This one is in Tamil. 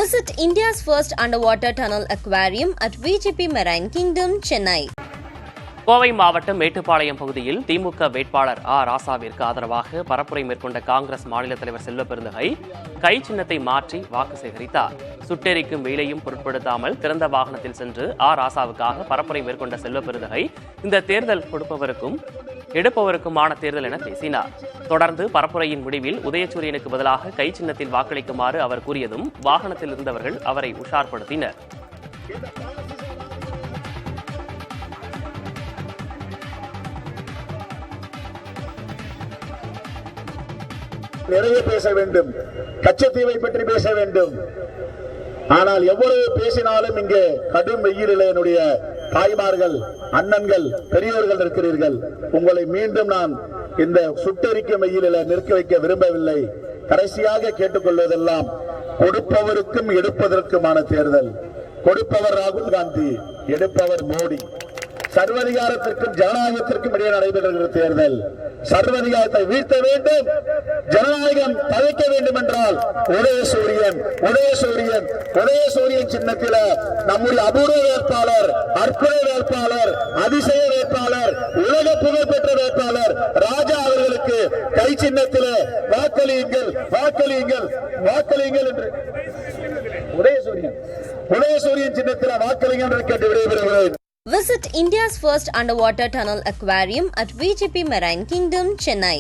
Visit India's first underwater tunnel aquarium at VGP Marine Kingdom, Chennai. Kovai மாவட்டம் மேட்டுப்பாளையம் பகுதியில் திமுக வேட்பாளர் ராசாவிற்கு ஆதரவாக பரப்புரை மேற்கொண்ட காங்கிரஸ் மாநில தலைவர் செல்வ பெருந்தகை கை சின்னத்தை மாற்றி வாக்கு சேகரித்தார். சுட்டெரிக்கும் வெயிலையும் பொருட்படுத்தாமல் திறந்த வாகனத்தில் சென்று ராசாவுக்காக பரப்புரை மேற்கொண்ட செல்வ பெருந்தகை இந்த தேர்தல் கொடுப்பவருக்கும் எடுப்பவருக்குமான தேர்தல் என பேசினார். தொடர்ந்து பரப்புரையின் முடிவில் உதயசூரியனுக்கு பதிலாக கை சின்னத்தில் வாக்களிக்குமாறு அவர் கூறியதும் வாகனத்தில் இருந்தவர்கள் அவரை உஷார்படுத்தினர். நிறைய பேச வேண்டும், கச்சத்தீவை பற்றி பேச வேண்டும். ஆனால் எவ்வளவு பேசினாலும் இங்கே கடும் வெயிலில் என்னுடைய தாய்மார்கள், அண்ணன்கள், பெரியோர்கள் இருக்கிறீர்கள். உங்களை மீண்டும் நான் இந்த சுட்டெரிக்கும் வெயிலில் நிற்க வைக்க விரும்பவில்லை. கடைசியாக கேட்டுக்கொள்வதெல்லாம் கொடுப்பவருக்கும் எடுப்பதற்குமான தேர்தல். கொடுப்பவர் ராகுல் காந்தி, எடுப்பவர் மோடி. சர்வதிகாரத்திற்கும் ஜனநாயகத்திற்கும் இடையே நடைபெறுகிற தேர்தல். சர்வதிகாரத்தை வீழ்த்த வேண்டும், ஜனநாயகம் தவிர்க்க வேண்டும் என்றால் உதயசூரியன் சின்னத்தில நம்முடைய அபூர்வ வேட்பாளர், அற்புத வேட்பாளர், அதிசய வேட்பாளர், உலக புகழ்பெற்ற வேட்பாளர் ராஜா அவர்களுக்கு கை சின்னத்தில வாக்களியுங்கள், வாக்களியுங்கள், வாக்களியுங்கள் என்று உதயசூரியன் சின்னத்தில வாக்களியுங்கள் என்று கேட்டு விடைபெறுகிறேன். Visit India's first underwater tunnel aquarium at VGP Marine Kingdom, Chennai.